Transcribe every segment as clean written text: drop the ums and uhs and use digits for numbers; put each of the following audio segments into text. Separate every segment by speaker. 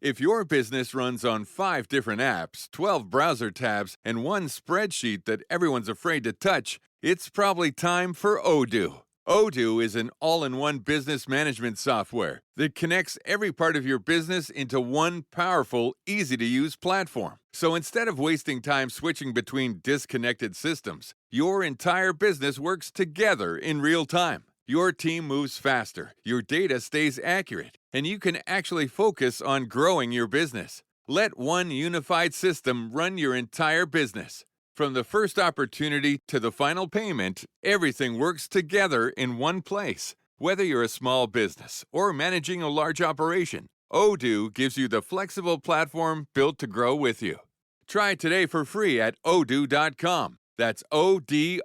Speaker 1: If your business runs on 5 different apps, 12 browser tabs, and one spreadsheet that everyone's afraid to touch, it's probably time for Odoo. Odoo is an all-in-one business management software that connects every part of your business into one powerful, easy-to-use platform. So instead of wasting time switching between disconnected systems, your entire business works together in real time. Your team moves faster, your data stays accurate, and you can actually focus on growing your business. Let one unified system run your entire business. From the first opportunity to the final payment, everything works together in one place. Whether you're a small business or managing a large operation, Odoo gives you the flexible platform built to grow with you. Try it today for free at odoo.com. That's ODOO.com.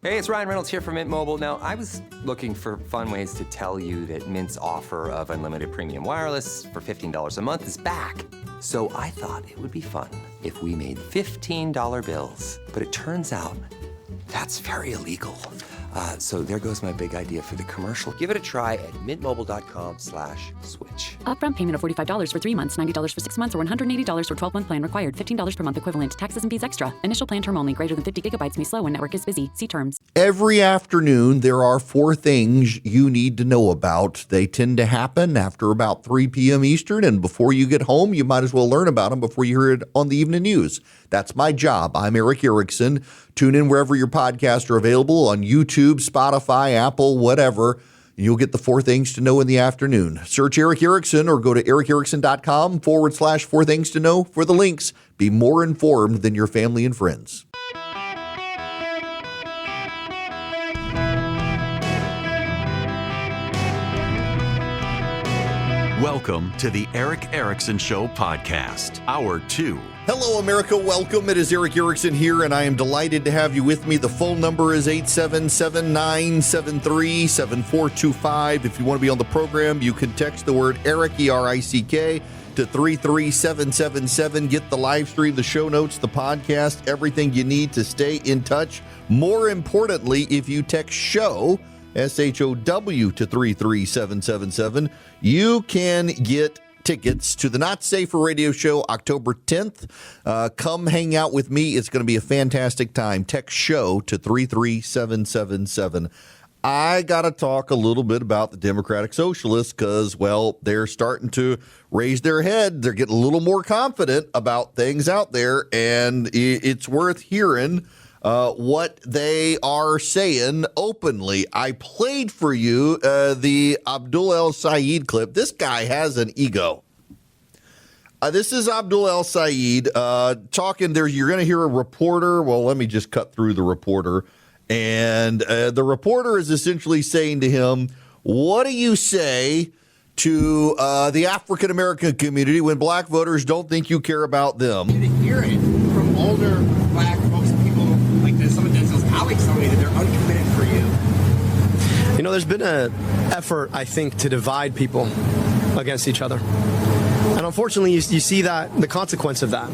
Speaker 2: Hey, it's Ryan Reynolds here from Mint Mobile. Now, I was looking for fun ways to tell you that Mint's offer of unlimited premium wireless for $15 a month is back. So I thought it would be fun if we made $15 bills. But it turns out that's very illegal. So there goes my big idea for the commercial. Give it a try at mintmobile.com/switch.
Speaker 3: Upfront payment of $45 for 3 months, $90 for 6 months, or $180 for 12-month plan required. $15 per month equivalent. Taxes and fees extra. Initial plan term only. Greater than 50 gigabytes may slow when network is busy. See terms.
Speaker 4: Every afternoon, there are 4 things you need to know about. They tend to happen after about 3 p.m. Eastern, and before you get home, you might as well learn about them before you hear it on the evening news. That's my job. I'm Erick Erickson. Tune in wherever your podcasts are available, on YouTube, Spotify, Apple, whatever. You'll get the 4 things to know in the afternoon. Search Erick Erickson or go to ericerickson.com/4 things to know for the links. Be more informed than your family and friends.
Speaker 5: Welcome to the Erick Erickson Show podcast, Hour 2.
Speaker 4: Hello, America. Welcome. It is Erick Erickson here, and I am delighted to have you with me. The phone number is 877-973-7425. If you want to be on the program, you can text the word Erick, E-R-I-C-K, to 33777. Get the live stream, the show notes, the podcast, everything you need to stay in touch. More importantly, if you text SHOW, S-H-O-W, to 33777, you can get tickets to the Not Safer radio show October 10th. Come hang out with me. It's going to be a fantastic time. Text SHOW to 33777. I got to talk a little bit about the Democratic Socialists because, well, they're starting to raise their head. They're getting a little more confident about things out there, and it's worth hearing what they are saying openly. I played for you the Abdul El-Sayed clip. This guy has an ego. This is Abdul El-Sayed talking there. You're going to hear a reporter. Well, let me just cut through the reporter. And the reporter is essentially saying to him, what do you say to the African-American community when black voters don't think you care about them?
Speaker 6: You hear it from older black folks, people like some of Denzel's colleagues tell me that they're uncommitted for you.
Speaker 7: You know, there's been an effort, I think, to divide people against each other. And unfortunately, you see that the consequence of that,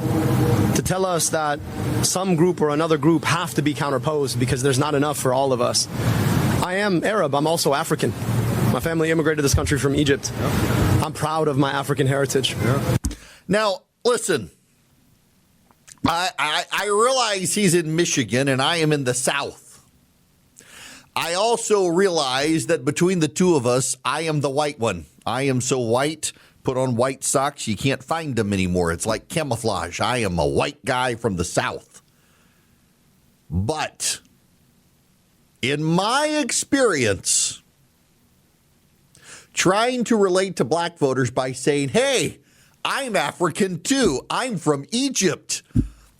Speaker 7: to tell us that some group or another group have to be counterposed because there's not enough for all of us. I am Arab. I'm also African. My family immigrated to this country from Egypt. I'm proud of my African heritage.
Speaker 4: Now, listen, I realize he's in Michigan and I am in the South. I also realize that between the two of us, I am the white one. I am so white. Put on white socks, you can't find them anymore. It's like camouflage. I am a white guy from the South. But in my experience, trying to relate to black voters by saying, hey, I'm African too, I'm from Egypt,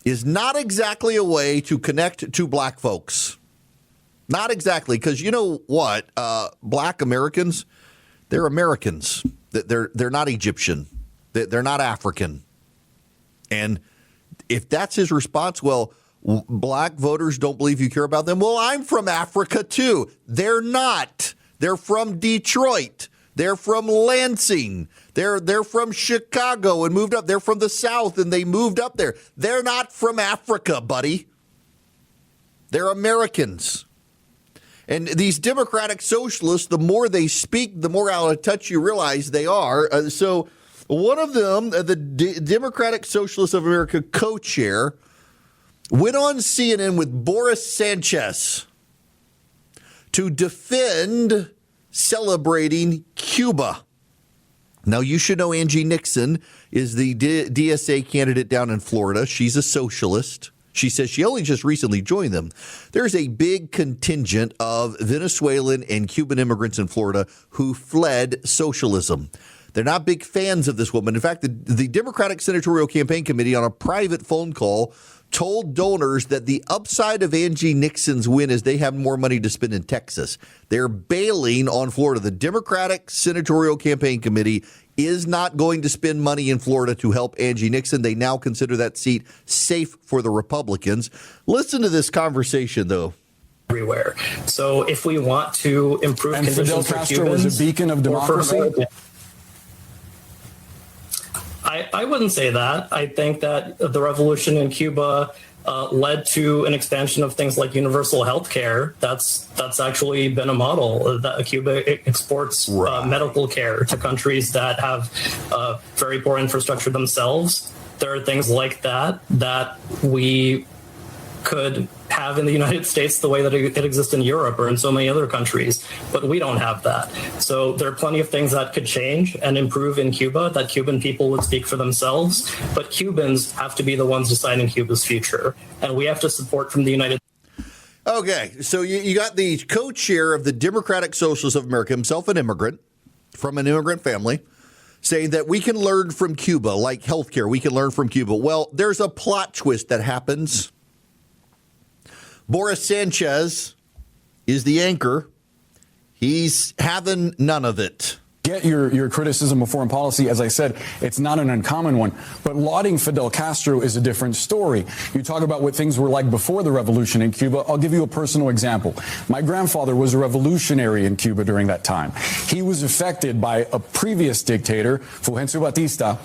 Speaker 4: is not exactly a way to connect to black folks. Not exactly, because you know what? Black Americans, they're Americans. They're not Egyptian. They're not African. And if that's his response, well, black voters don't believe you care about them. Well, I'm from Africa, too. They're not. They're from Detroit. They're from Lansing. They're from Chicago and moved up. They're from the South and they moved up there. They're not from Africa, buddy. They're Americans. And these Democratic Socialists, the more they speak, the more out of touch you realize they are. So one of them, the Democratic Socialists of America co-chair, went on CNN with Boris Sanchez to defend celebrating Cuba. Now, you should know Angie Nixon is the DSA candidate down in Florida. She's a socialist. She says she only just recently joined them. There's a big contingent of Venezuelan and Cuban immigrants in Florida who fled socialism. They're not big fans of this woman. In fact, the Democratic Senatorial Campaign Committee on a private phone call told donors that the upside of Angie Nixon's win is they have more money to spend in Texas. They're bailing on Florida. The Democratic Senatorial Campaign Committee is not going to spend money in Florida to help Angie Nixon. They now consider that seat safe for the Republicans. Listen to this conversation, though.
Speaker 8: Everywhere. So if we want to improve
Speaker 9: and
Speaker 8: conditions
Speaker 9: Fidel
Speaker 8: for
Speaker 9: Castro
Speaker 8: Cubans,
Speaker 9: was a beacon of democracy?
Speaker 8: I wouldn't say that. I think that the revolution in Cuba led to an expansion of things like universal health care. That's actually been a model. That Cuba exports medical care to countries that have very poor infrastructure themselves. There are things like that we could have in the United States the way that it exists in Europe or in so many other countries, but we don't have that. So there are plenty of things that could change and improve in Cuba, that Cuban people would speak for themselves, but Cubans have to be the ones deciding Cuba's future, and we have to support from the United States.
Speaker 4: Okay, so you got the co-chair of the Democratic Socialists of America, himself an immigrant, from an immigrant family, saying that we can learn from Cuba, like healthcare, we can learn from Cuba. Well, there's a plot twist that happens. Boris Sanchez is the anchor. He's having none of it.
Speaker 9: Get your criticism of foreign policy. As I said, it's not an uncommon one. But lauding Fidel Castro is a different story. You talk about what things were like before the revolution in Cuba. I'll give you a personal example. My grandfather was a revolutionary in Cuba during that time. He was affected by a previous dictator, Fulgencio Batista,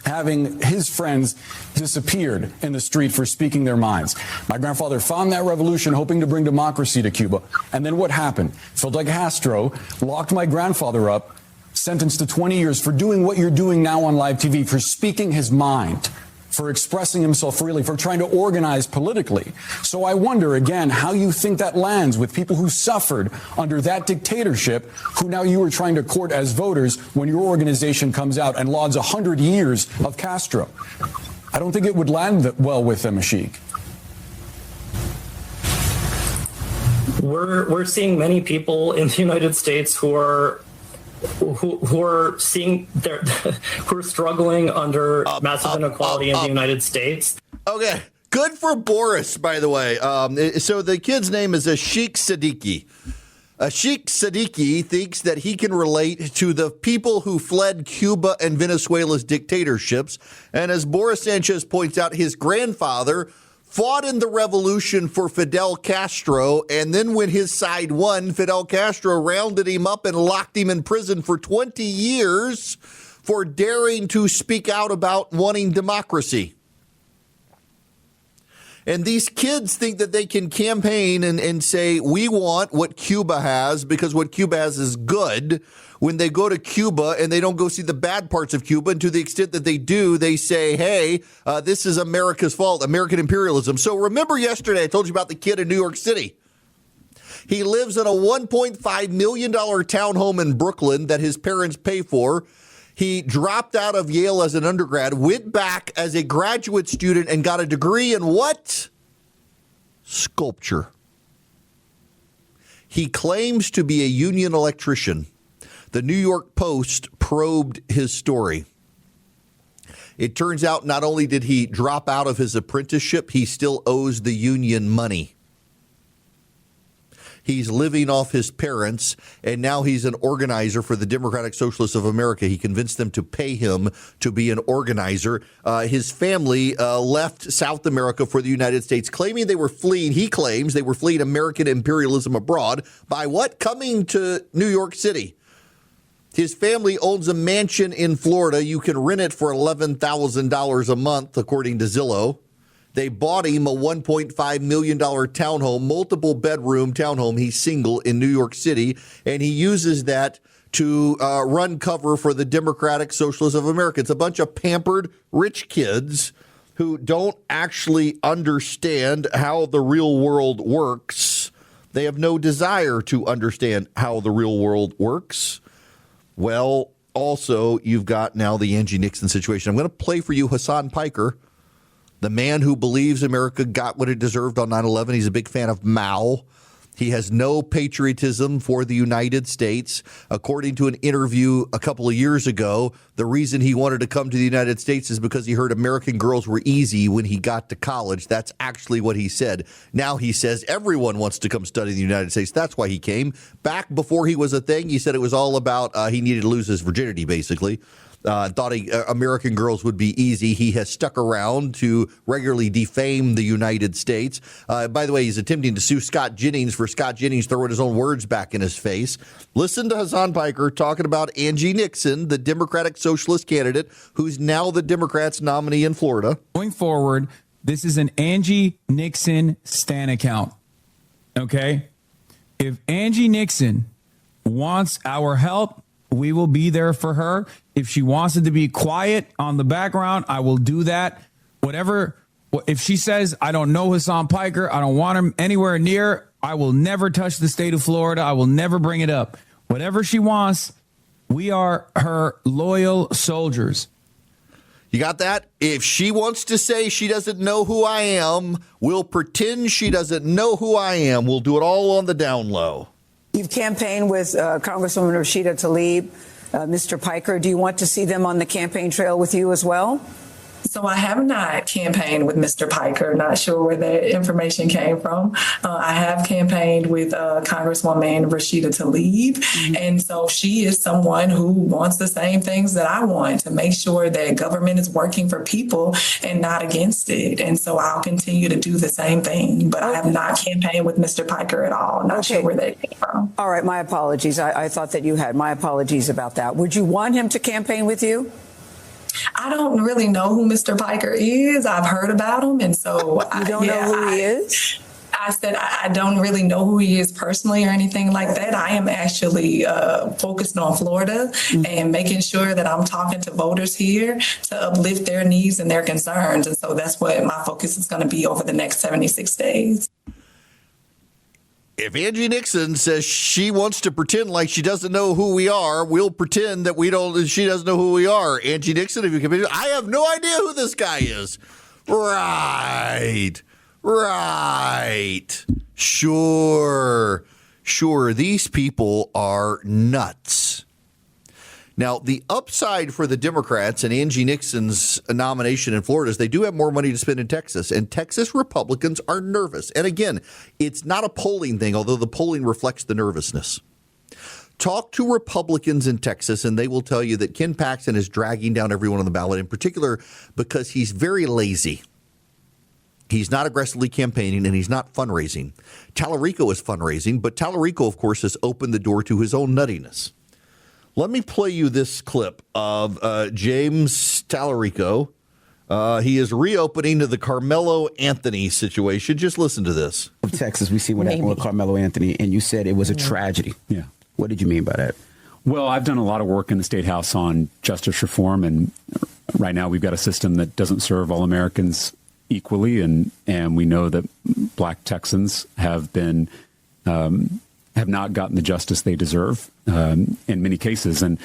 Speaker 9: having his friends disappeared in the street for speaking their minds. My grandfather found that revolution, hoping to bring democracy to Cuba. And then what happened? Fidel Castro locked my grandfather up, sentenced to 20 years for doing what you're doing now on live TV, for speaking his mind, for expressing himself freely, for trying to organize politically. So I wonder, again, how you think that lands with people who suffered under that dictatorship, who now you are trying to court as voters when your organization comes out and lauds 100 years of Castro. I don't think it would land well with them, Ashik.
Speaker 8: We're seeing many people in the United States who are seeing who are struggling under massive inequality in the United States.
Speaker 4: Okay, good for Boris, by the way. So the kid's name is Ashik Siddiqui. Ashik Siddiqui thinks that he can relate to the people who fled Cuba and Venezuela's dictatorships. And as Boris Sanchez points out, his grandfather fought in the revolution for Fidel Castro, and then when his side won, Fidel Castro rounded him up and locked him in prison for 20 years for daring to speak out about wanting democracy. And these kids think that they can campaign and say, we want what Cuba has because what Cuba has is good. When they go to Cuba and they don't go see the bad parts of Cuba, and to the extent that they do, they say, hey, this is America's fault, American imperialism. So remember yesterday I told you about the kid in New York City. He lives in a $1.5 million townhome in Brooklyn that his parents pay for. He dropped out of Yale as an undergrad, went back as a graduate student, and got a degree in what? Sculpture. He claims to be a union electrician. The New York Post probed his story. It turns out not only did he drop out of his apprenticeship, he still owes the union money. He's living off his parents, and now he's an organizer for the Democratic Socialists of America. He convinced them to pay him to be an organizer. His family left South America for the United States, claiming they were fleeing. He claims they were fleeing American imperialism abroad by what? Coming to New York City. His family owns a mansion in Florida. You can rent it for $11,000 a month, according to Zillow. They bought him a $1.5 million townhome, multiple bedroom townhome. He's single in New York City, and he uses that to run cover for the Democratic Socialists of America. It's a bunch of pampered rich kids who don't actually understand how the real world works. They have no desire to understand how the real world works. Well, also, you've got now the Angie Nixon situation. I'm going to play for you Hasan Piker, the man who believes America got what it deserved on 9/11. He's a big fan of Mao. He has no patriotism for the United States. According to an interview a couple of years ago, the reason he wanted to come to the United States is because he heard American girls were easy when he got to college. That's actually what he said. Now he says everyone wants to come study in the United States. That's why he came. Back before he was a thing, he said it was all about he needed to lose his virginity, basically. Thought American girls would be easy. He has stuck around to regularly defame the United States. By the way, he's attempting to sue Scott Jennings for Scott Jennings throwing his own words back in his face. Listen to Hasan Piker talking about Angie Nixon, the Democratic Socialist candidate, who's now the Democrats' nominee in Florida.
Speaker 10: Going forward, this is an Angie Nixon Stan account. Okay? If Angie Nixon wants our help, we will be there for her. If she wants it to be quiet on the background, I will do that. Whatever. If she says, I don't know Hasan Piker, I don't want him anywhere near, I will never touch the state of Florida. I will never bring it up. Whatever she wants, we are her loyal soldiers.
Speaker 4: You got that? If she wants to say she doesn't know who I am, we'll pretend she doesn't know who I am. We'll do it all on the down low.
Speaker 11: You've campaigned with Congresswoman Rashida Tlaib, Mr. Piker. Do you want to see them on the campaign trail with you as well?
Speaker 12: So I have not campaigned with Mr. Piker. Not sure where the information came from. I have campaigned with Congresswoman Rashida Tlaib. And so she is someone who wants the same things that I want, to make sure that government is working for people and not against it. And so I'll continue to do the same thing. But I have not campaigned with Mr. Piker at all. Not sure where that came from.
Speaker 11: All right. My apologies. I thought that you had. My apologies about that. Would you want him to campaign with you?
Speaker 12: I don't really know who Mr. Piker is. I've heard about him. And so
Speaker 11: you don't know who he is?
Speaker 12: I said I don't really know who he is personally or anything like that. I am actually focused on Florida and making sure that I'm talking to voters here to uplift their needs and their concerns. And so that's what my focus is going to be over the next 76 days.
Speaker 4: If Angie Nixon says she wants to pretend like she doesn't know who we are, we'll pretend that we don't. She doesn't know who we are. Angie Nixon, if you can, I have no idea who this guy is. Right. Sure. These people are nuts. Now, the upside for the Democrats and Angie Nixon's nomination in Florida is they do have more money to spend in Texas, and Texas Republicans are nervous. And again, it's not a polling thing, although the polling reflects the nervousness. Talk to Republicans in Texas, and they will tell you that Ken Paxton is dragging down everyone on the ballot, in particular because he's very lazy. He's not aggressively campaigning, and he's not fundraising. Talarico is fundraising, but Talarico, of course, has opened the door to his own nuttiness. Let me play you this clip of James Talarico. He is reopening to the Carmelo Anthony situation. Just listen to this.
Speaker 13: Texas, we see what happened with Carmelo Anthony, and you said it was a tragedy.
Speaker 14: Yeah.
Speaker 13: What did you mean by that?
Speaker 14: Well, I've done a lot of work in the State House on justice reform, and right now we've got a system that doesn't serve all Americans equally, and we know that black Texans have been have not gotten the justice they deserve in many cases. And,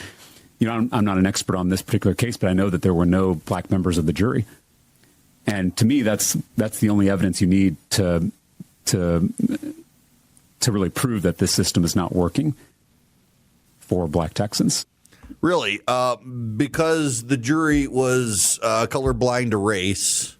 Speaker 14: you know, I'm not an expert on this particular case, but I know that there were no black members of the jury. And to me, that's the only evidence you need to really prove that this system is not working for black Texans.
Speaker 4: Really? Because the jury was colorblind to race.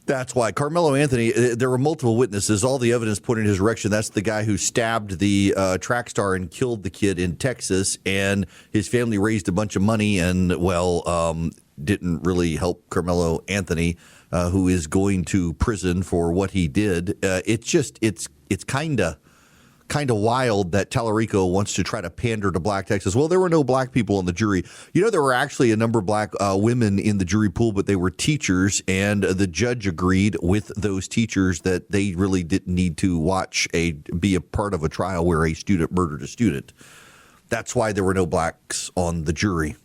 Speaker 4: That's why. Carmelo Anthony, there were multiple witnesses. All the evidence pointed in his direction. That's the guy who stabbed the track star and killed the kid in Texas. And his family raised a bunch of money and, didn't really help Carmelo Anthony, who is going to prison for what he did. It's kind of kind of wild that Talarico wants to try to pander to black Texas. Well, there were no black people on the jury. You know, there were actually a number of black women in the jury pool, but they were teachers, and the judge agreed with those teachers that they really didn't need to be a part of a trial where a student murdered a student. That's why there were no blacks on the jury.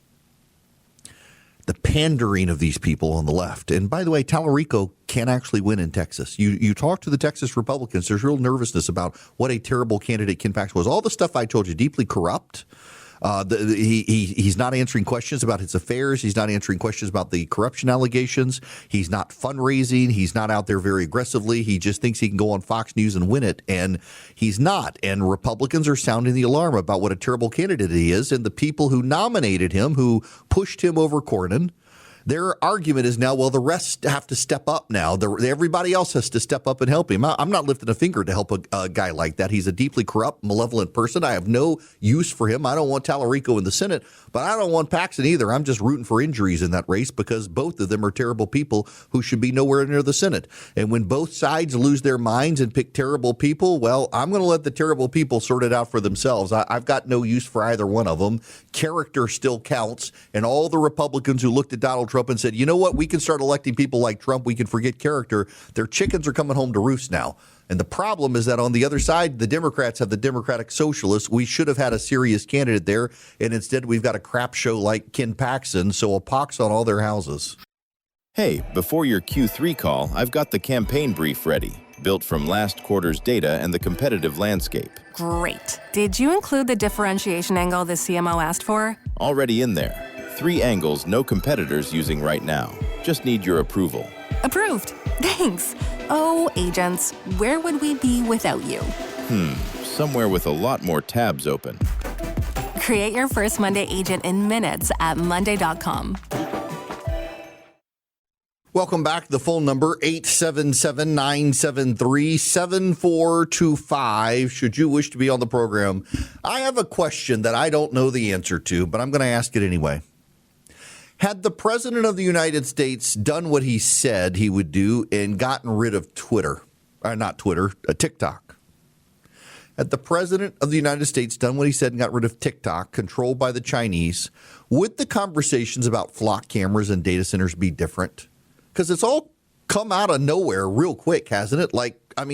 Speaker 4: The pandering of these people on the left. And by the way, Talarico can actually win in Texas. You talk to the Texas Republicans, there's real nervousness about what a terrible candidate Ken Paxton was. All the stuff I told you, deeply corrupt. He's not answering questions about his affairs. He's not answering questions about the corruption allegations. He's not fundraising. He's not out there very aggressively. He just thinks he can go on Fox News and win it, and he's not. And Republicans are sounding the alarm about what a terrible candidate he is, and the people who nominated him, who pushed him over Cornyn, their argument is now, well, the rest have to step up now. Everybody else has to step up and help him. I'm not lifting a finger to help a guy like that. He's a deeply corrupt, malevolent person. I have no use for him. I don't want Talarico in the Senate, but I don't want Paxton either. I'm just rooting for injuries in that race because both of them are terrible people who should be nowhere near the Senate. And when both sides lose their minds and pick terrible people, well, I'm going to let the terrible people sort it out for themselves. I've got no use for either one of them. Character still counts, and all the Republicans who looked at Donald Trump and said, you know what, we can start electing people like Trump, we can forget character. Their chickens are coming home to roost now. And the problem is that on the other side, the Democrats have the Democratic Socialists. We should have had a serious candidate there, and instead we've got a crap show like Ken Paxton, so a pox on all their houses.
Speaker 15: Hey, before your Q3 call, I've got the campaign brief ready, built from last quarter's data and the competitive landscape.
Speaker 16: Great. Did you include the differentiation angle the CMO asked for?
Speaker 15: Already in there. 3 angles no competitors using right now. Just need your approval.
Speaker 16: Approved. Thanks. Oh, agents, where would we be without you?
Speaker 15: Somewhere with a lot more tabs open.
Speaker 16: Create your first Monday agent in minutes at monday.com.
Speaker 4: Welcome back. The phone number, 877-973-7425, should you wish to be on the program. I have a question that I don't know the answer to, but I'm going to ask it anyway. Had the President of the United States done what he said he would do and gotten rid of TikTok? Had the President of the United States done what he said and got rid of TikTok, controlled by the Chinese, would the conversations about flock cameras and data centers be different? Because it's all come out of nowhere real quick, hasn't it?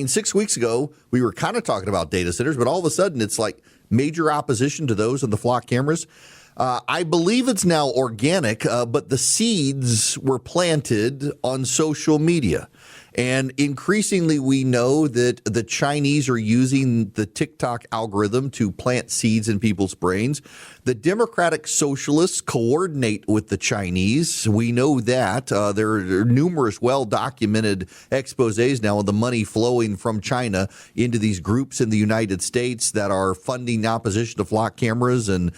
Speaker 4: 6 weeks ago, we were kind of talking about data centers, but all of a sudden it's like major opposition to those and the flock cameras. I believe it's now organic, but the seeds were planted on social media. And increasingly, we know that the Chinese are using the TikTok algorithm to plant seeds in people's brains. The Democratic Socialists coordinate with the Chinese. We know that. There are numerous well-documented exposés now of the money flowing from China into these groups in the United States that are funding opposition to flock cameras and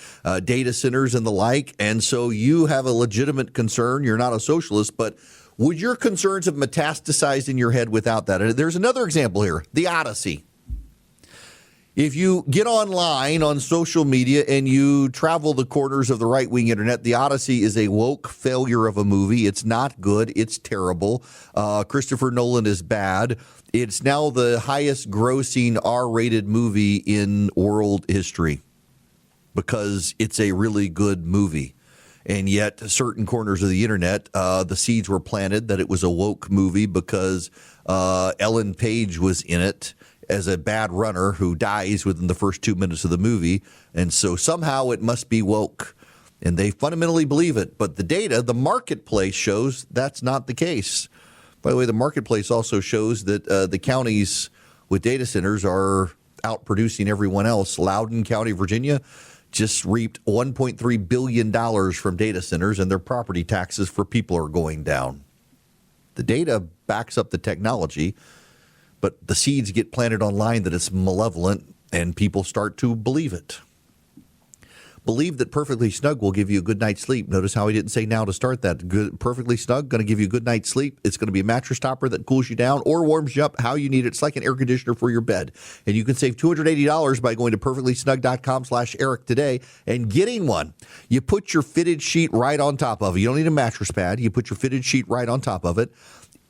Speaker 4: data centers and the like. And so you have a legitimate concern. You're not a socialist, but would your concerns have metastasized in your head without that? There's another example here, the Odyssey. If you get online on social media and you travel the corners of the right-wing internet, the Odyssey is a woke failure of a movie. It's not good. It's terrible. Christopher Nolan is bad. It's now the highest grossing R-rated movie in world history because it's a really good movie. And yet, certain corners of the internet, the seeds were planted that it was a woke movie because Ellen Page was in it as a bad runner who dies within the first 2 minutes of the movie. And so somehow it must be woke. And they fundamentally believe it. But the data, the marketplace shows that's not the case. By the way, the marketplace also shows that the counties with data centers are outproducing everyone else. Loudoun County, Virginia, just reaped $1.3 billion from data centers, and their property taxes for people are going down. The data backs up the technology, but the seeds get planted online that it's malevolent, and people start to believe it. Believe that Perfectly Snug will give you a good night's sleep. Notice how he didn't say now to start that. Perfectly Snug, going to give you a good night's sleep. It's going to be a mattress topper that cools you down or warms you up how you need it. It's like an air conditioner for your bed. And you can save $280 by going to perfectlysnug.com/Eric today and getting one. You put your fitted sheet right on top of it. You don't need a mattress pad. You put your fitted sheet right on top of it.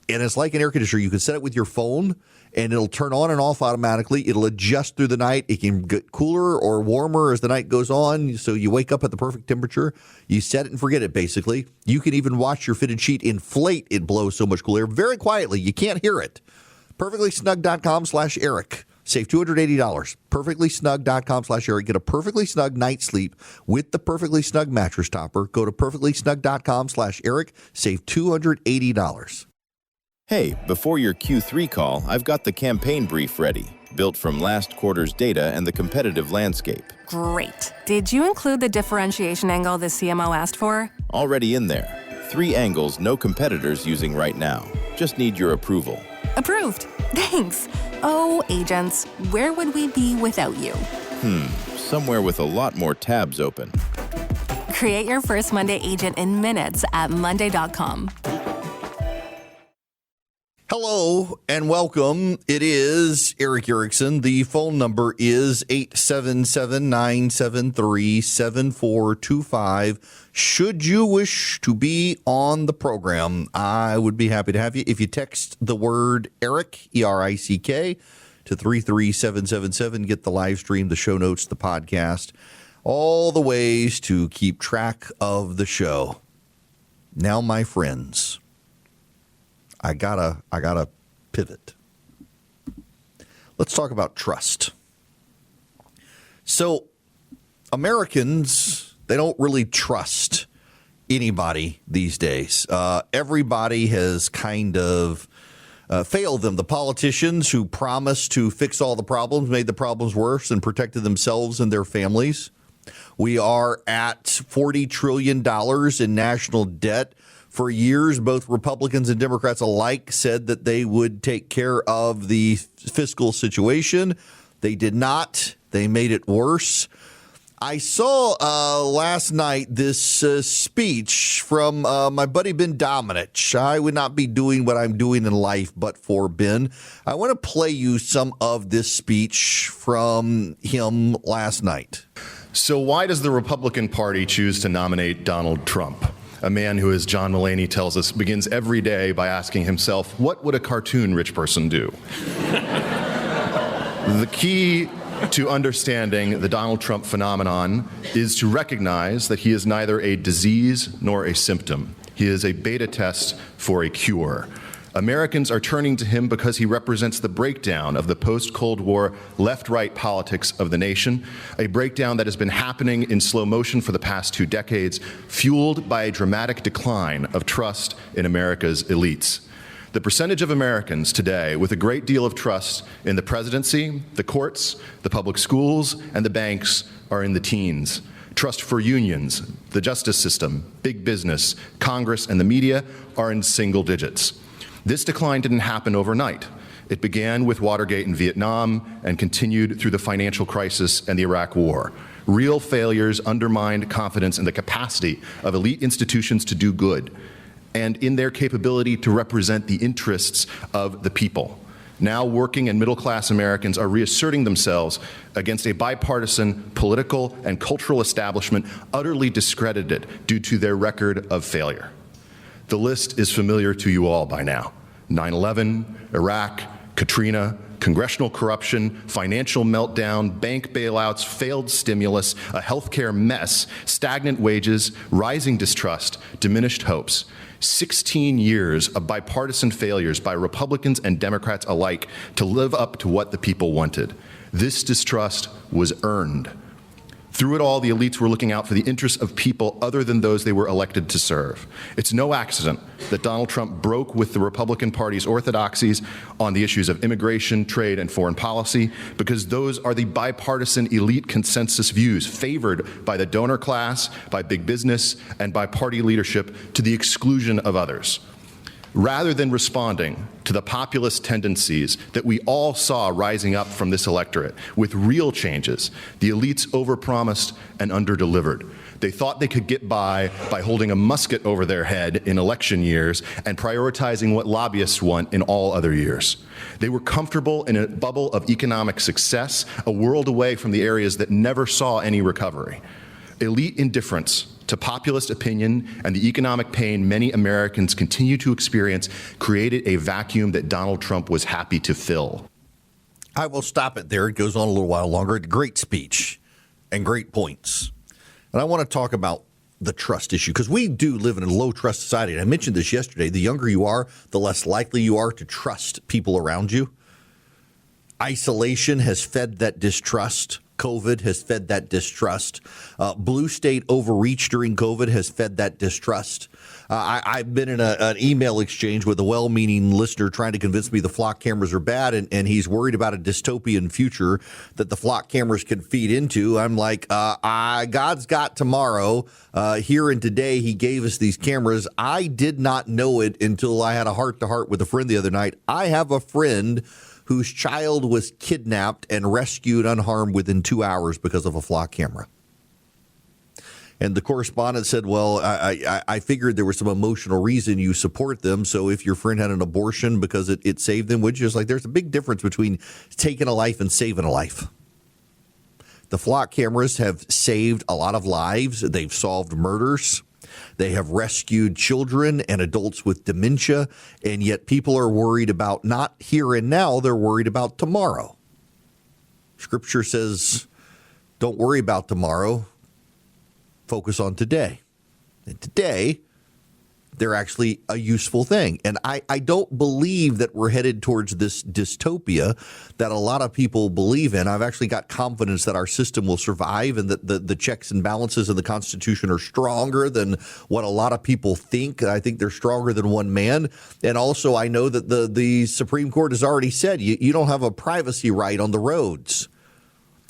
Speaker 4: And it's like an air conditioner. You can set it with your phone, and it'll turn on and off automatically. It'll adjust through the night. It can get cooler or warmer as the night goes on, so you wake up at the perfect temperature. You set it and forget it, basically. You can even watch your fitted sheet inflate. It blows so much cool air very quietly. You can't hear it. PerfectlySnug.com/Eric. Save $280. PerfectlySnug.com/Eric. Get a perfectly snug night's sleep with the Perfectly Snug mattress topper. Go to PerfectlySnug.com/Eric. Save $280.
Speaker 15: Hey, before your Q3 call, I've got the campaign brief ready, built from last quarter's data and the competitive landscape.
Speaker 16: Great. Did you include the differentiation angle the CMO asked for?
Speaker 15: Already in there. 3 angles no competitors using right now. Just need your approval.
Speaker 16: Approved. Thanks. Oh, agents, where would we be without you?
Speaker 15: Somewhere with a lot more tabs open.
Speaker 16: Create your first Monday agent in minutes at monday.com.
Speaker 4: Hello and welcome. It is Erick Erickson. The phone number is 877-973-7425. Should you wish to be on the program, I would be happy to have you. If you text the word Erick, E-R-I-C-K, to 33777, get the live stream, the show notes, the podcast, all the ways to keep track of the show. Now, my friends, I gotta pivot. Let's talk about trust. So Americans, they don't really trust anybody these days. Everybody has kind of failed them. The politicians who promised to fix all the problems made the problems worse and protected themselves and their families. We are at $40 trillion in national debt. For years, both Republicans and Democrats alike said that they would take care of the fiscal situation. They did not. They made it worse. I saw last night this speech from my buddy Ben Domenech. I would not be doing what I'm doing in life but for Ben. I want to play you some of this speech from him last night.
Speaker 17: So why does the Republican Party choose to nominate Donald Trump? A man who, as John Mulaney tells us, begins every day by asking himself, what would a cartoon rich person do? The key to understanding the Donald Trump phenomenon is to recognize that he is neither a disease nor a symptom. He is a beta test for a cure. Americans are turning to him because he represents the breakdown of the post-Cold War left-right politics of the nation, a breakdown that has been happening in slow motion for the past 2 decades, fueled by a dramatic decline of trust in America's elites. The percentage of Americans today with a great deal of trust in the presidency, the courts, the public schools, and the banks are in the teens. Trust for unions, the justice system, big business, Congress, and the media are in single digits. This decline didn't happen overnight. It began with Watergate in Vietnam and continued through the financial crisis and the Iraq War. Real failures undermined confidence in the capacity of elite institutions to do good and in their capability to represent the interests of the people. Now working and middle-class Americans are reasserting themselves against a bipartisan political and cultural establishment utterly discredited due to their record of failure. The list is familiar to you all by now. 9/11, Iraq, Katrina, congressional corruption, financial meltdown, bank bailouts, failed stimulus, a healthcare mess, stagnant wages, rising distrust, diminished hopes. 16 years of bipartisan failures by Republicans and Democrats alike to live up to what the people wanted. This distrust was earned. Through it all, the elites were looking out for the interests of people other than those they were elected to serve. It's no accident that Donald Trump broke with the Republican Party's orthodoxies on the issues of immigration, trade, and foreign policy, because those are the bipartisan elite consensus views favored by the donor class, by big business, and by party leadership to the exclusion of others. Rather than responding to the populist tendencies that we all saw rising up from this electorate with real changes, the elites overpromised and underdelivered. They thought they could get by holding a musket over their head in election years and prioritizing what lobbyists want in all other years. They were comfortable in a bubble of economic success, a world away from the areas that never saw any recovery. Elite indifference to populist opinion and the economic pain many Americans continue to experience created a vacuum that Donald Trump was happy to fill.
Speaker 4: I will stop it there. It goes on a little while longer. Great speech and great points. And I want to talk about the trust issue, because we do live in a low trust society. And I mentioned this yesterday. The younger you are, the less likely you are to trust people around you. Isolation has fed that distrust. COVID has fed that distrust. Blue state overreach during COVID has fed that distrust. I've been in an email exchange with a well-meaning listener trying to convince me the flock cameras are bad, and he's worried about a dystopian future that the flock cameras can feed into. I'm like, God's got tomorrow. Here and today, he gave us these cameras. I did not know it until I had a heart-to-heart with a friend the other night. I have a friend whose child was kidnapped and rescued unharmed within 2 hours because of a flock camera. And the correspondent said, well, I figured there was some emotional reason you support them. So if your friend had an abortion because it saved them, would you? It's like there's a big difference between taking a life and saving a life. The flock cameras have saved a lot of lives. They've solved murders. They have rescued children and adults with dementia, and yet people are worried about not here and now, they're worried about tomorrow. Scripture says, don't worry about tomorrow, focus on today. And today, they're actually a useful thing. And I don't believe that we're headed towards this dystopia that a lot of people believe in. I've actually got confidence that our system will survive and that the checks and balances of the Constitution are stronger than what a lot of people think. I think they're stronger than one man. And also, I know that the Supreme Court has already said you don't have a privacy right on the roads.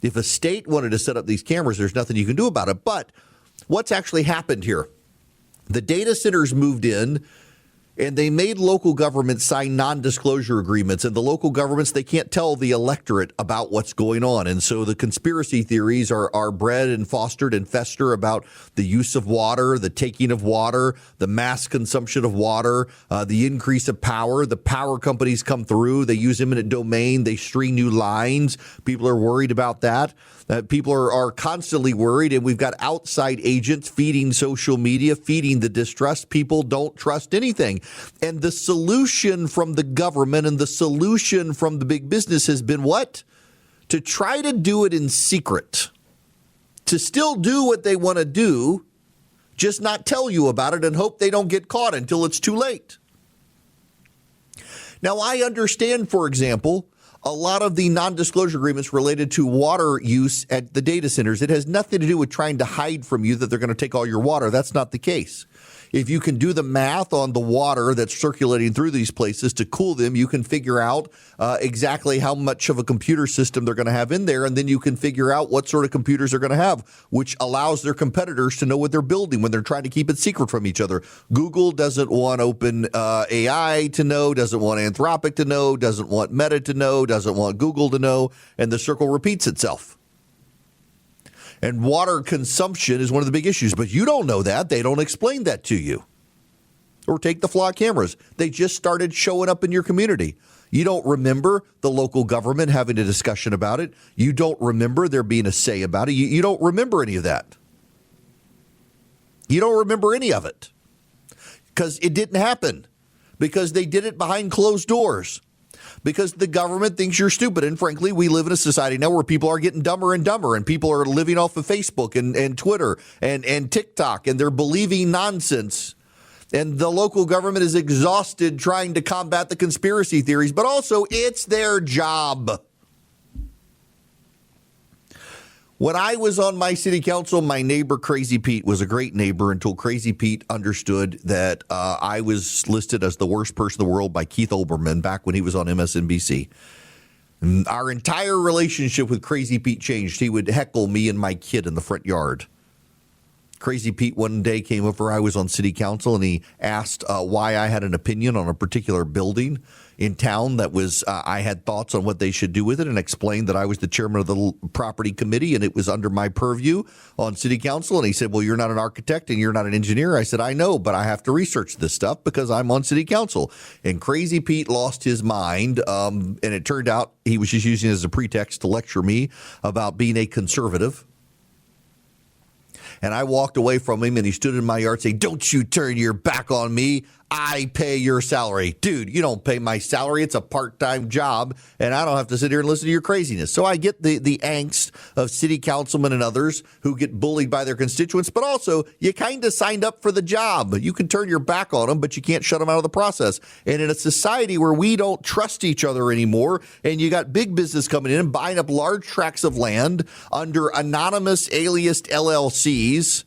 Speaker 4: If a state wanted to set up these cameras, there's nothing you can do about it. But what's actually happened here? The data centers moved in, and they made local governments sign non-disclosure agreements. And the local governments, they can't tell the electorate about what's going on. And so the conspiracy theories are bred and fostered and fester about the use of water, the taking of water, the mass consumption of water, the increase of power. The power companies come through. They use eminent domain. They string new lines. People are worried about that. People are constantly worried, and we've got outside agents feeding social media, feeding the distrust. People don't trust anything. And the solution from the government and the solution from the big business has been what? To try to do it in secret. To still do what they want to do, just not tell you about it and hope they don't get caught until it's too late. Now, I understand, for example, a lot of the non-disclosure agreements related to water use at the data centers. It has nothing to do with trying to hide from you that they're going to take all your water. That's not the case. If you can do the math on the water that's circulating through these places to cool them, you can figure out exactly how much of a computer system they're going to have in there, and then you can figure out what sort of computers they're going to have, which allows their competitors to know what they're building when they're trying to keep it secret from each other. Google doesn't want Open AI to know, doesn't want Anthropic to know, doesn't want Meta to know, doesn't want Google to know, and the circle repeats itself. And water consumption is one of the big issues, but you don't know that. They don't explain that to you. Or take the flock cameras. They just started showing up in your community. You don't remember the local government having a discussion about it. You don't remember there being a say about it. You don't remember any of that. You don't remember any of it because it didn't happen, because they did it behind closed doors. Because the government thinks you're stupid. And frankly, we live in a society now where people are getting dumber and dumber, and people are living off of Facebook and Twitter and TikTok, and they're believing nonsense. And the local government is exhausted trying to combat the conspiracy theories, but also it's their job. When I was on my city council, my neighbor, Crazy Pete, was a great neighbor until Crazy Pete understood that I was listed as the worst person in the world by Keith Olbermann back when he was on MSNBC. And our entire relationship with Crazy Pete changed. He would heckle me and my kid in the front yard. Crazy Pete one day came over. I was on city council, and he asked why I had an opinion on a particular building in town that was I had thoughts on what they should do with it, and explained that I was the chairman of the property committee and it was under my purview on city council. And he said, well, you're not an architect and you're not an engineer. I said, I know, but I have to research this stuff because I'm on city council. And Crazy Pete lost his mind. And it turned out he was just using it as a pretext to lecture me about being a conservative. And I walked away from him, and he stood in my yard saying, "Don't you turn your back on me. I pay your salary." Dude, you don't pay my salary. It's a part-time job, and I don't have to sit here and listen to your craziness. So I get the angst of city councilmen and others who get bullied by their constituents, but also you kind of signed up for the job. You can turn your back on them, but you can't shut them out of the process. And in a society where we don't trust each other anymore, and you got big business coming in and buying up large tracts of land under anonymous aliased LLCs,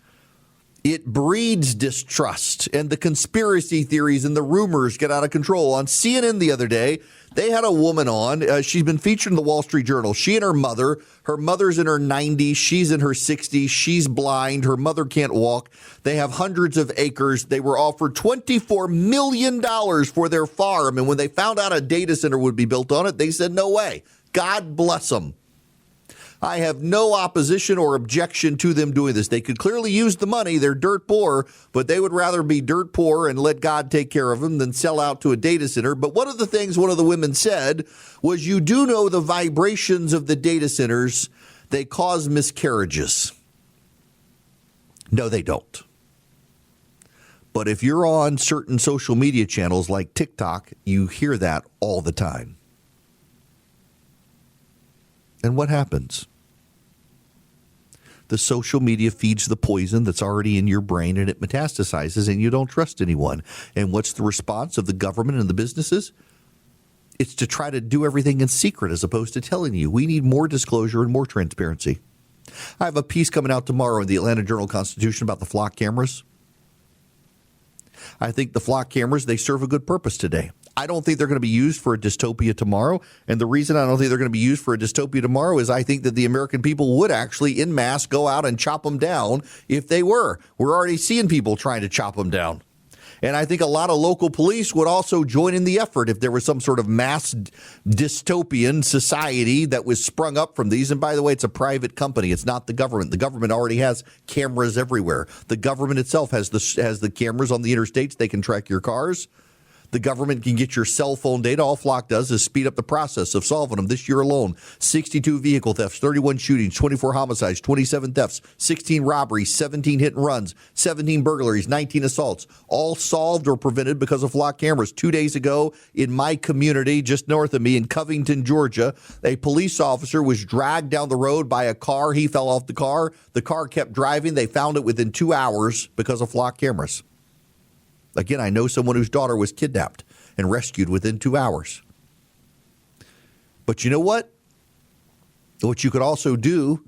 Speaker 4: it breeds distrust, and the conspiracy theories and the rumors get out of control. On CNN the other day, they had a woman on. She's been featured in the Wall Street Journal. She and her mother's in her 90s. She's in her 60s. She's blind. Her mother can't walk. They have hundreds of acres. They were offered $24 million for their farm. And when they found out a data center would be built on it, they said, no way. God bless them. I have no opposition or objection to them doing this. They could clearly use the money. They're dirt poor, but they would rather be dirt poor and let God take care of them than sell out to a data center. But one of the things one of the women said was, you do know the vibrations of the data centers, they cause miscarriages. No, they don't. But if you're on certain social media channels like TikTok, you hear that all the time. And what happens? The social media feeds the poison that's already in your brain, and it metastasizes, and you don't trust anyone. And what's the response of the government and the businesses? It's to try to do everything in secret as opposed to telling you. We need more disclosure and more transparency. I have a piece coming out tomorrow in the Atlanta Journal-Constitution about the flock cameras. I think the flock cameras, they serve a good purpose today. I don't think they're going to be used for a dystopia tomorrow. And the reason I don't think they're going to be used for a dystopia tomorrow is I think that the American people would actually en masse go out and chop them down if they were. We're already seeing people trying to chop them down. And I think a lot of local police would also join in the effort if there was some sort of mass dystopian society that was sprung up from these. And by the way, it's a private company. It's not the government. The government already has cameras everywhere. The government itself has the cameras on the interstates. They can track your cars. The government can get your cell phone data. All Flock does is speed up the process of solving them. This year alone, 62 vehicle thefts, 31 shootings, 24 homicides, 27 thefts, 16 robberies, 17 hit and runs, 17 burglaries, 19 assaults, all solved or prevented because of Flock cameras. 2 days ago in my community, just north of me in Covington, Georgia, a police officer was dragged down the road by a car. He fell off the car. The car kept driving. They found it within 2 hours because of Flock cameras. Again, I know someone whose daughter was kidnapped and rescued within 2 hours. But you know what? What you could also do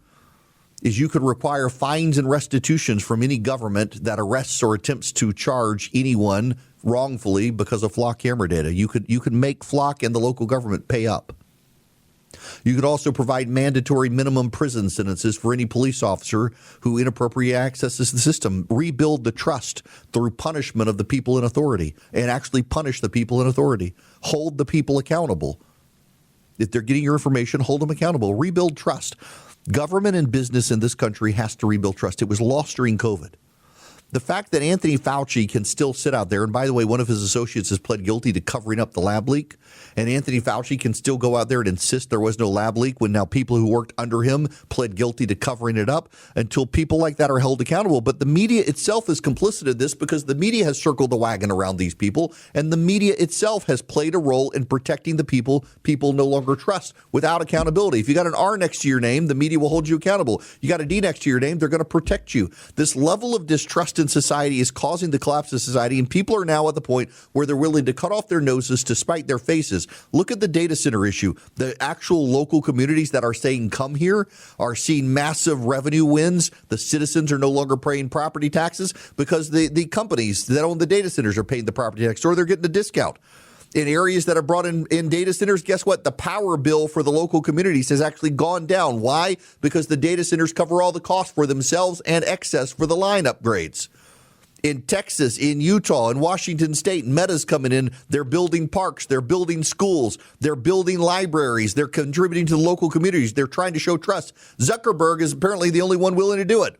Speaker 4: is you could require fines and restitutions from any government that arrests or attempts to charge anyone wrongfully because of Flock camera data. You could make Flock and the local government pay up. You could also provide mandatory minimum prison sentences for any police officer who inappropriately accesses the system. Rebuild the trust through punishment of the people in authority and actually punish the people in authority. Hold the people accountable. If they're getting your information, hold them accountable. Rebuild trust. Government and business in this country has to rebuild trust. It was lost during COVID. The fact that Anthony Fauci can still sit out there, and by the way, one of his associates has pled guilty to covering up the lab leak, and Anthony Fauci can still go out there and insist there was no lab leak when now people who worked under him pled guilty to covering it up until people like that are held accountable. But the media itself is complicit in this because the media has circled the wagon around these people, and the media itself has played a role in protecting the people no longer trust without accountability. If you got an R next to your name, the media will hold you accountable. You got a D next to your name, they're going to protect you. This level of distrust in society is causing the collapse of society, and people are now at the point where they're willing to cut off their noses to spite their faces. Look at the data center issue. The actual local communities that are saying come here are seeing massive revenue wins. The citizens are no longer paying property taxes because the companies that own the data centers are paying the property tax, or they're getting a discount. In areas that are brought in data centers, guess what? The power bill for the local communities has actually gone down. Why? Because the data centers cover all the costs for themselves and excess for the line upgrades. In Texas, in Utah, in Washington State, Meta's coming in. They're building parks. They're building schools. They're building libraries. They're contributing to the local communities. They're trying to show trust. Zuckerberg is apparently the only one willing to do it.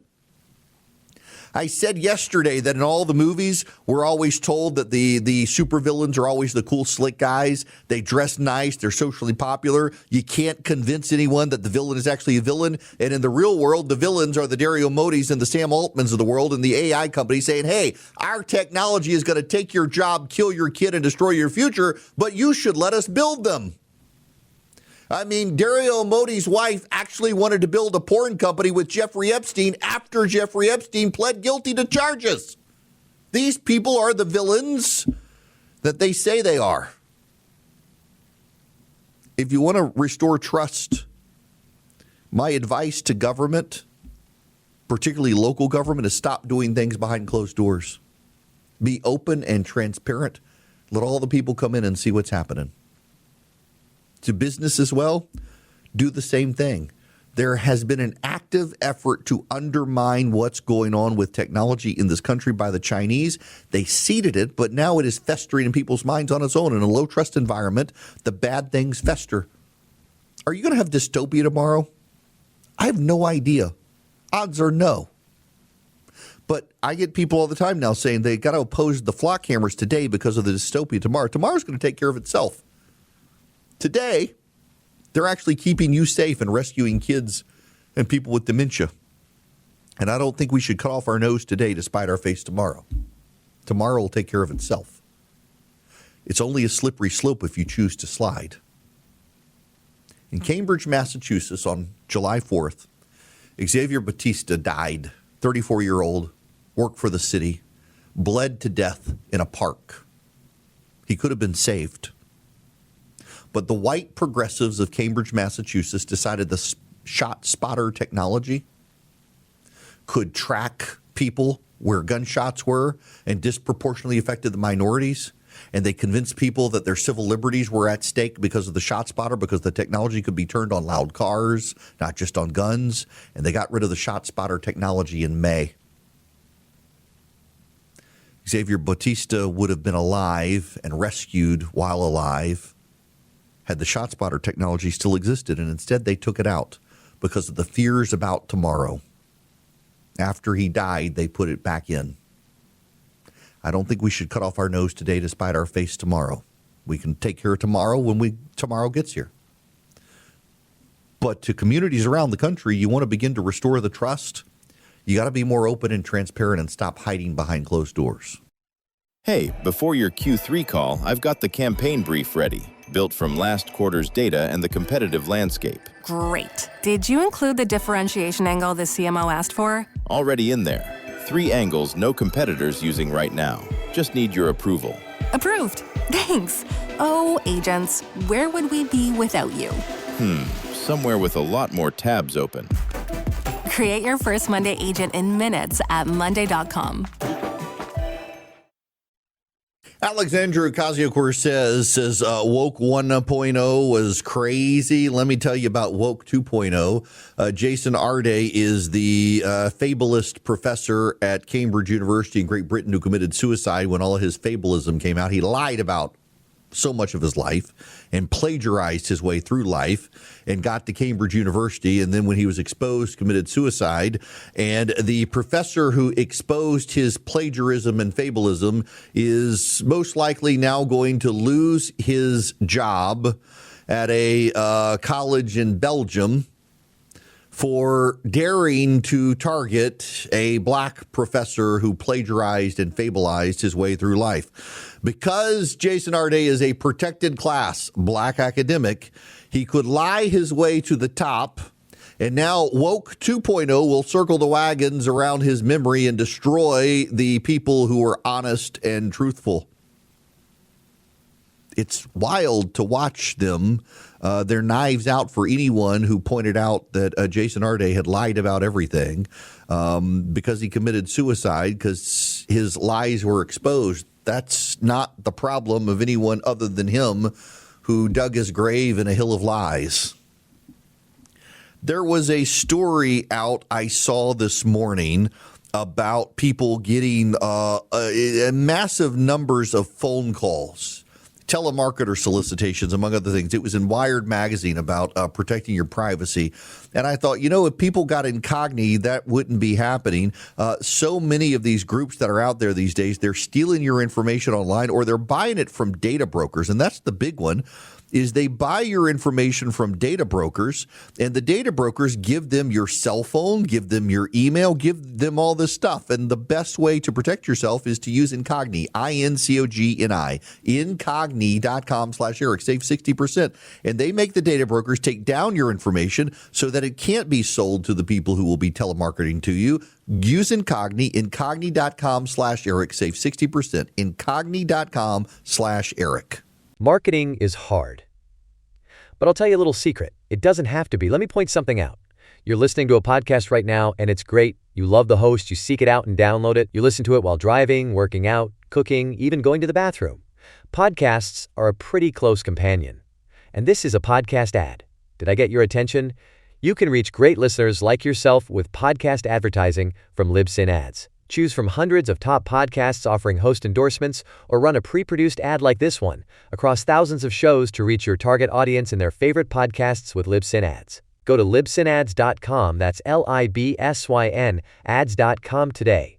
Speaker 4: I said yesterday that in all the movies, we're always told that the supervillains are always the cool, slick guys. They dress nice. They're socially popular. You can't convince anyone that the villain is actually a villain. And in the real world, the villains are the Dario Modis and the Sam Altmans of the world and the AI companies saying, hey, our technology is going to take your job, kill your kid, and destroy your future, but you should let us build them. I mean, Dario Modi's wife actually wanted to build a porn company with Jeffrey Epstein after Jeffrey Epstein pled guilty to charges. These people are the villains that they say they are. If you want to restore trust, my advice to government, particularly local government, is stop doing things behind closed doors. Be open and transparent. Let all the people come in and see what's happening. To business as well, do the same thing. There has been an active effort to undermine what's going on with technology in this country by the Chinese. They seeded it, but now it is festering in people's minds on its own. In a low-trust environment, the bad things fester. Are you going to have dystopia tomorrow? I have no idea. Odds are no. But I get people all the time now saying they got to oppose the flock cameras today because of the dystopia tomorrow. Tomorrow's going to take care of itself. Today, they're actually keeping you safe and rescuing kids and people with dementia. And I don't think we should cut off our nose today to spite our face tomorrow. Tomorrow will take care of itself. It's only a slippery slope if you choose to slide. In Cambridge, Massachusetts, on July 4th, Xavier Batista died, 34-year-old, worked for the city, bled to death in a park. He could have been saved. But the white progressives of Cambridge, Massachusetts decided the shot spotter technology could track people where gunshots were and disproportionately affected the minorities. And they convinced people that their civil liberties were at stake because of the shot spotter, because the technology could be turned on loud cars, not just on guns. And they got rid of the shot spotter technology in May. Xavier Batista would have been alive and rescued while alive had the shot spotter technology still existed, and instead they took it out because of the fears about tomorrow. After he died, they put it back in. I don't think we should cut off our nose today to spite our face tomorrow. We can take care of tomorrow when tomorrow gets here. But to communities around the country, you want to begin to restore the trust, you got to be more open and transparent and stop hiding behind closed doors.
Speaker 15: Hey, before your Q3 call, I've got the campaign brief ready, built from last quarter's data and the competitive landscape.
Speaker 16: Great. Did you include the differentiation angle the CMO asked for?
Speaker 15: Already in there. 3 angles no competitors using right now. Just need your approval.
Speaker 16: Approved. Thanks. Oh, agents, where would we be without you?
Speaker 15: Somewhere with a lot more tabs open.
Speaker 16: Create your first Monday agent in minutes at monday.com.
Speaker 4: Alexandra Ocasio-Cortez says woke 1.0 was crazy. Let me tell you about woke 2.0. Jason Arde is the fabulist professor at Cambridge University in Great Britain who committed suicide when all of his fabulism came out. He lied about so much of his life and plagiarized his way through life and got to Cambridge University. And then when he was exposed, committed suicide. And the professor who exposed his plagiarism and fabulism is most likely now going to lose his job at a college in Belgium for daring to target a black professor who plagiarized and fabulized his way through life. Because Jason Arde is a protected class black academic, he could lie his way to the top, and now woke 2.0 will circle the wagons around his memory and destroy the people who are honest and truthful. It's wild to watch them. Their knives out for anyone who pointed out that Jason Arde had lied about everything because he committed suicide because his lies were exposed. That's not the problem of anyone other than him who dug his grave in a hill of lies. There was a story out I saw this morning about people getting massive numbers of phone calls telemarketer solicitations, among other things. It was in Wired magazine about protecting your privacy. And I thought, if people got incognito, that wouldn't be happening. So many of these groups that are out there these days, they're stealing your information online, or they're buying it from data brokers. And that's the big one, is they buy your information from data brokers, and the data brokers give them your cell phone, give them your email, give them all this stuff. And the best way to protect yourself is to use Incogni, INCOGNI, incogni.com/Erick. Save 60%. And they make the data brokers take down your information so that it can't be sold to the people who will be telemarketing to you. Use Incogni, incogni.com/Erick. Save 60%. Incogni.com/Erick.
Speaker 18: Marketing is hard. But I'll tell you a little secret. It doesn't have to be. Let me point something out. You're listening to a podcast right now, and it's great. You love the host. You seek it out and download it. You listen to it while driving, working out, cooking, even going to the bathroom. Podcasts are a pretty close companion. And this is a podcast ad. Did I get your attention? You can reach great listeners like yourself with podcast advertising from Libsyn Ads. Choose from hundreds of top podcasts offering host endorsements, or run a pre-produced ad like this one across thousands of shows to reach your target audience in their favorite podcasts with Libsyn Ads. Go to libsynads.com, that's LIBSYN, ads.com today.